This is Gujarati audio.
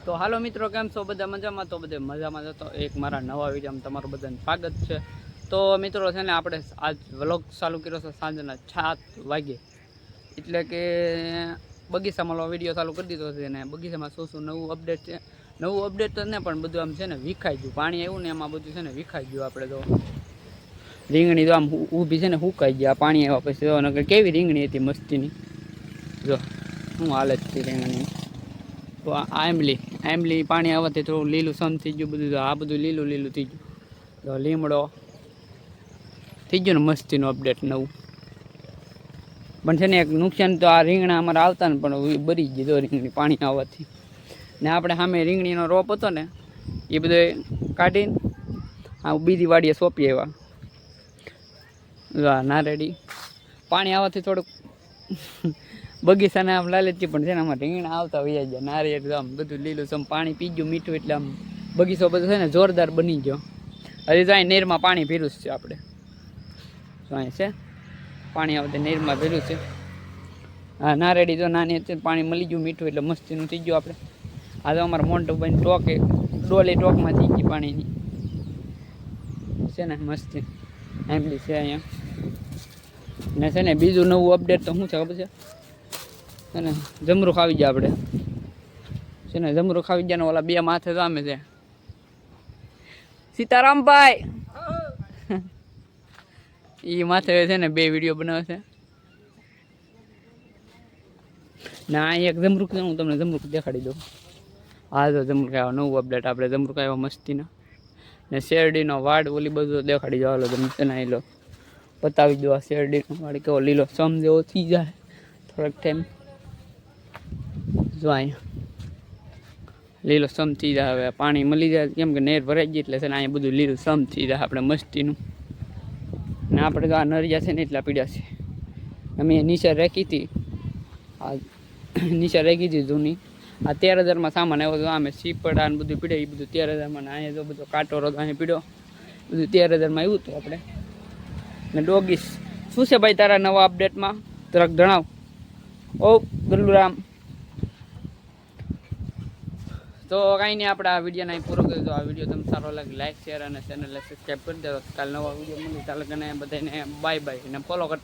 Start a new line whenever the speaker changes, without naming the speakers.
તો હાલો મિત્રો, કેમ છો બધા? મજામાં? તો બધે મજામાં જતો એક મારા નવા વિડીયોમાં તમારું બધાને સ્વાગત છે. તો મિત્રો છે ને, આપણે આજ વ્લોગ ચાલુ કર્યો છે સાંજના 7 વાગે, એટલે કે બગીચામાં વિડીયો ચાલુ કરી દીધો છે. અને બગીચામાં શું નવું અપડેટ છે, નવું અપડેટ તો ને પણ બધું આમ છે ને વિખાઈ ગયું. પાણી આવ્યું ને એમાં બધું છે ને વિખાઈ ગયું. આપણે તો રીંગણી તો આમ ઊભી છે ને સુકાઈ ગયા પાણી આવ્યા પછી. તો નકર કેવી રીંગણી હતી મસ્તીની, જો શું હાલત હતી રીંગણી. તો આંબલી પાણી આવવાથી થોડું લીલું સમ થઈ ગયું બધું. આ બધું લીલું થઈ ગયું. તો લીમડો થઈ ગયો ને મસ્તીનું અપડેટ નવું. પણ છે ને એક નુકસાન તો આ રીંગણા અમારે આવતા ને પણ બરી ગઈ રીંગણી પાણી આવવાથી. ને આપણે સામે રીંગણીનો રોપ હતો ને એ બધો કાઢીને આ બીજી વાડીએ સોંપી આવ્યા. નારેડી પાણી આવવાથી થોડુંક બગીચાને આમ લાલચી પણ છે ને આમાં રીંગણા આવતા વયા ગયા. નારિયેળ આમ બધું લીલું સમ પાણી પી ગયું મીઠું, એટલે આમ બગીચો બધો છે ને જોરદાર બની ગયો. હજી તો અહીં નેરમાં પાણી ભીરું છે. આપણે તો અહીં છે પાણી આવતે નેરમાં ભીરું છે. હા, નારેડી તો નાની હતી, પાણી મળી ગયું મીઠું એટલે મસ્તીનું થઈ ગયું. આપણે આ તો અમારા મોન્ટુભાઈ ટોકે ડોલી ટોકમાં થઈ ગઈ પાણીની છે ને મસ્તી આંબલી છે અહીંયા. ને છે ને બીજું નવું અપડેટ તો શું છે ખબર છે ને, જમરૂખ આવી ગયા આપણે છે ને. જમરૂખ આવી ગયા ને ઓલા બે માથે સામે છે. સીતારામભાઈ એ માથે છે ને બે વિડીયો બનાવે છે. ના એક જમરૂખ છે, હું તમને જમરૂખ દેખાડી દઉં. હા તો જમરૂખ આવ્યો, નવું અપડેટ આપણે જમરૂખ આવ્યો મસ્તીના. ને શેરડીનો વાડ ઓલી બધું દેખાડી દો. હાલો તમે છે ને લો બતાવી દો. આ શેરડીનો વાડ કેવો લીલો સમ જેવો થઈ જાય થોડોક ટાઈમ. જો અહીંયા લીલો સમ થઈ જાય. હવે પાણી મળી જાય કેમ કે નેર ભરાઈ ગઈ એટલે છે ને અહીંયા બધું લીલું સમ થઈ જાય આપણે મસ્તીનું. ને આપણે તો આ નરિયા છે ને એટલા પીડ્યા છે. અમે નીચે રાખી હતી, આ નીચે રાખી હતી જૂની. આ 13,000માં સામાન આવ્યો હતો. અમે સીપડા ને બધું પીડ્યા એ બધું 13,000માં. અહીંયા તો બધો કાંટોરો તો અહીંયા પીડ્યો બધું 13,000માં આવ્યું હતું આપણે. ને ડોગીસ શું છે ભાઈ તારા નવા અપડેટમાં જરાક જણાવ. ઓ ગલ્લુરામ. તો કાંઈ નહીં, આપણે આ વિડીયોને અહીં પૂરો કરી દો. આ વિડીયો તમને સારો લાગે લાઈક શેર અને ચેનલને સબસ્ક્રાઈબ કરી દો. કાલે નવા વિડીયો મળી ચાલે. બધાને બાય બાય અને ફોલો કરતા